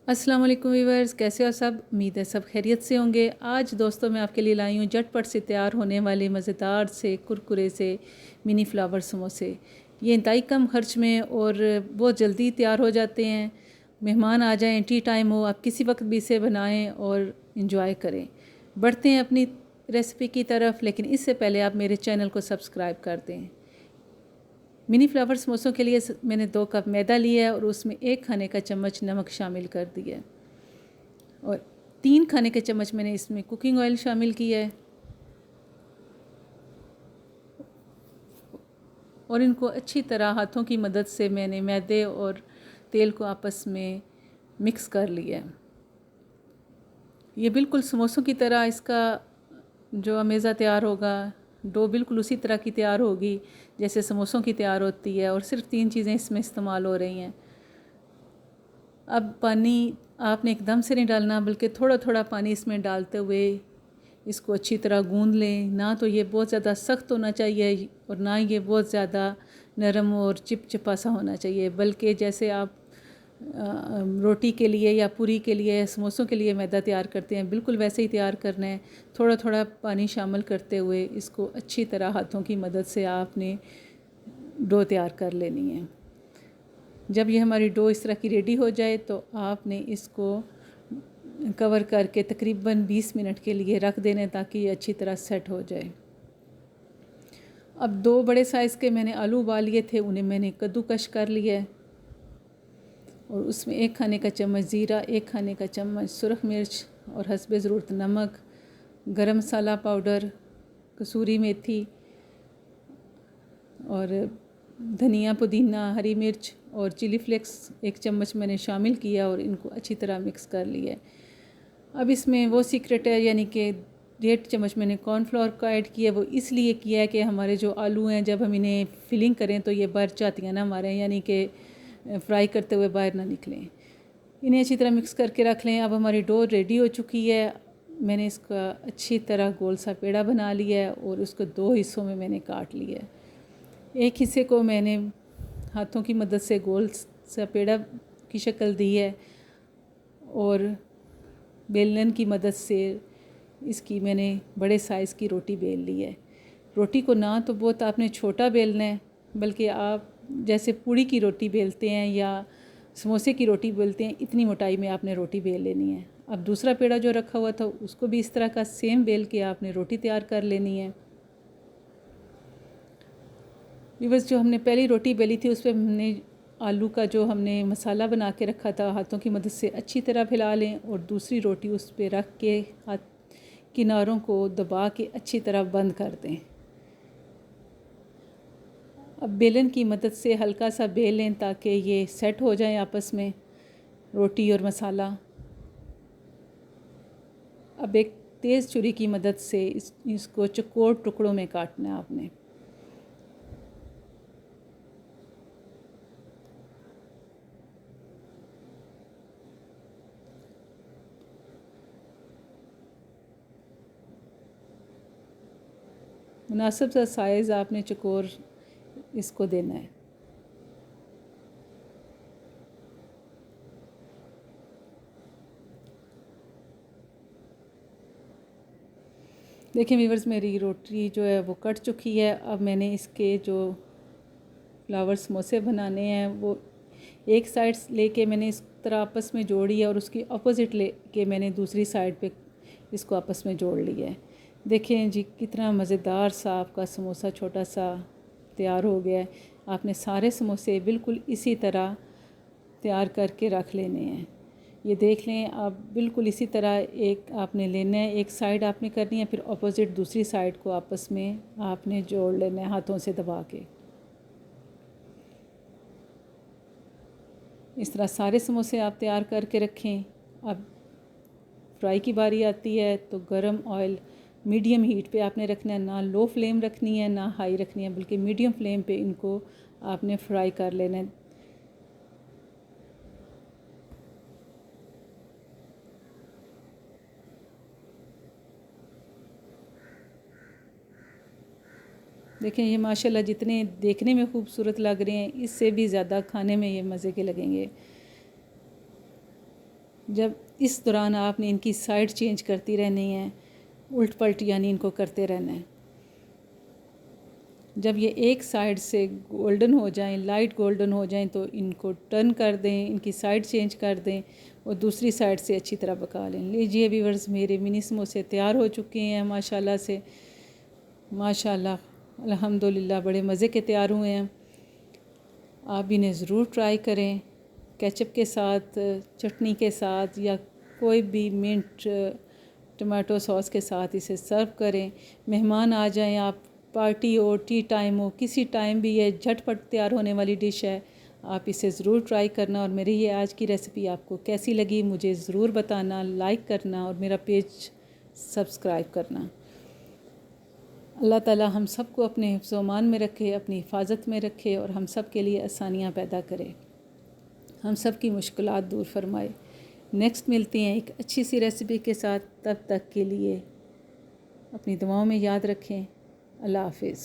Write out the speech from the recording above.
अस्सलाम वालेकुम वीवर्स, कैसे हो सब। उम्मीद है सब खैरियत से होंगे। आज दोस्तों मैं आपके लिए लाई हूँ झटपट से तैयार होने वाले मज़ेदार से कुरकुरे से मिनी फ्लावर समोसे। ये इंतहाई कम खर्च में और बहुत जल्दी तैयार हो जाते हैं। मेहमान आ जाएं, टी टाइम हो, आप किसी वक्त भी इसे बनाएं और इंजॉय करें। बढ़ते हैं अपनी रेसिपी की तरफ, लेकिन इससे पहले आप मेरे चैनल को सब्सक्राइब कर दें। मिनी फ्लावर समोसों के लिए मैंने 2 कप मैदा लिया है और उसमें 1 खाने का चम्मच नमक शामिल कर दिया है और 3 खाने के चम्मच मैंने इसमें कुकिंग ऑयल शामिल किया है और इनको अच्छी तरह हाथों की मदद से मैंने मैदे और तेल को आपस में मिक्स कर लिया है। ये बिल्कुल समोसों की तरह इसका जो अमेज़ा तैयार होगा, डो बिल्कुल उसी तरह की तैयार होगी जैसे समोसों की तैयार होती है और सिर्फ 3 चीज़ें इसमें इस्तेमाल हो रही हैं। अब पानी आपने एकदम से नहीं डालना, बल्कि थोड़ा थोड़ा पानी इसमें डालते हुए इसको अच्छी तरह गूंद लें। ना तो ये बहुत ज़्यादा सख्त होना चाहिए और ना ये बहुत ज़्यादा नरम और चिपचिपा सा होना चाहिए, बल्कि जैसे आप रोटी के लिए या पूरी के लिए समोसों के लिए मैदा तैयार करते हैं, बिल्कुल वैसे ही तैयार करना है। थोड़ा थोड़ा पानी शामिल करते हुए इसको अच्छी तरह हाथों की मदद से आपने डो तैयार कर लेनी है। जब ये हमारी डो इस तरह की रेडी हो जाए तो आपने इसको कवर करके तकरीबन 20 मिनट के लिए रख देना ताकि ये अच्छी तरह सेट हो जाए। अब 2 बड़े साइज़ के मैंने आलू उबाल लिए थे, उन्हें मैंने कद्दूकश कर लिया है और उसमें 1 खाने का चम्मच ज़ीरा, 1 खाने का चम्मच सुरख मिर्च और हस्बे ज़रूरत नमक, गरम मसाला पाउडर, कसूरी मेथी और धनिया, पुदीना, हरी मिर्च और चिली फ्लेक्स 1 चम्मच मैंने शामिल किया और इनको अच्छी तरह मिक्स कर लिया है। अब इसमें वो सीक्रेट है, यानी कि 1.5 चम्मच मैंने कॉर्नफ्लोर का ऐड किया। वो इसलिए किया है कि हमारे जो आलू हैं जब हम इन्हें फिलिंग करें तो ये बाहर जातियाँ ना मारें, यानी कि फ्राई करते हुए बाहर ना निकलें। इन्हें अच्छी तरह मिक्स करके रख लें। अब हमारी डो रेडी हो चुकी है। मैंने इसका अच्छी तरह गोल सा पेड़ा बना लिया है और उसको 2 हिस्सों में मैंने काट लिया है। एक हिस्से को मैंने हाथों की मदद से गोल सा पेड़ा की शक्ल दी है और बेलन की मदद से इसकी मैंने बड़े साइज़ की रोटी बेल ली है। रोटी को ना तो बहुत आपने छोटा बेलना है, बल्कि आप जैसे पूड़ी की रोटी बेलते हैं या समोसे की रोटी बेलते हैं, इतनी मोटाई में आपने रोटी बेल लेनी है। अब दूसरा पेड़ा जो रखा हुआ था उसको भी इस तरह का सेम बेल के आपने रोटी तैयार कर लेनी है। बस जो हमने पहली रोटी बेली थी उस पर हमने आलू का जो हमने मसाला बना के रखा था हाथों की मदद से अच्छी तरह फैला लें और दूसरी रोटी उस पर रख के हाथ किनारों को दबा के अच्छी तरह बंद कर दें। अब बेलन की मदद से हल्का सा बेल लें ताकि ये सेट हो जाए आपस में, रोटी और मसाला। अब एक तेज़ छुरी की मदद से इसको चौकोर टुकड़ों में काटना है आपने। मुनासिब सा साइज़ आपने चौकोर इसको देना है। देखिए व्यूअर्स, मेरी रोटी जो है वो कट चुकी है। अब मैंने इसके जो फ्लावर समोसे बनाने हैं वो एक साइड लेके मैंने इस तरह आपस में जोड़ी है और उसकी अपोजिट लेके मैंने दूसरी साइड पे इसको आपस में जोड़ लिया है। देखें जी कितना मज़ेदार सा आपका समोसा छोटा सा तैयार हो गया है। आपने सारे समोसे बिल्कुल इसी तरह तैयार करके रख लेने हैं। ये देख लें आप, बिल्कुल इसी तरह एक आपने लेना है, एक साइड आपने करनी है, फिर अपोजिट दूसरी साइड को आपस में आपने जोड़ लेना है हाथों से दबा के। इस तरह सारे समोसे आप तैयार करके रखें। अब फ्राई की बारी आती है तो गरम ऑयल मीडियम हीट पे आपने रखना है, ना लो फ्लेम रखनी है ना हाई रखनी है, बल्कि मीडियम फ्लेम पे इनको आपने फ्राई कर लेना है। देखें ये माशाल्लाह जितने देखने में खूबसूरत लग रहे हैं, इससे भी ज़्यादा खाने में ये मज़े के लगेंगे। जब इस दौरान आपने इनकी साइड चेंज करती रहनी है, उल्ट पलट यानी इनको करते रहना है। जब ये एक साइड से गोल्डन हो जाएं, लाइट गोल्डन हो जाएं, तो इनको टर्न कर दें, इनकी साइड चेंज कर दें और दूसरी साइड से अच्छी तरह पका लें। लीजिए व्यूअर्स, मेरे मिनी समोसे तैयार हो चुके हैं माशाल्लाह से। माशाल्लाह अल्हम्दुलिल्लाह बड़े मज़े के तैयार हुए हैं। आप इन्हें ज़रूर ट्राई करें, केचप के साथ, चटनी के साथ या कोई भी मिंट टमाटो सॉस के साथ इसे सर्व करें। मेहमान आ जाएं, आप पार्टी हो, टी टाइम हो, किसी टाइम भी ये झटपट तैयार होने वाली डिश है। आप इसे ज़रूर ट्राई करना और मेरी ये आज की रेसिपी आपको कैसी लगी मुझे ज़रूर बताना, लाइक करना और मेरा पेज सब्सक्राइब करना। अल्लाह ताला हम सबको अपने हिफ्ज़ व अमान में रखे, अपनी हिफाजत में रखे और हम सब के लिए आसानियाँ पैदा करे, हम सब की मुश्किलात दूर फरमाए। नेक्स्ट मिलते हैं एक अच्छी सी रेसिपी के साथ। तब तक के लिए अपनी दुआओं में याद रखें। अल्लाह हाफिज़।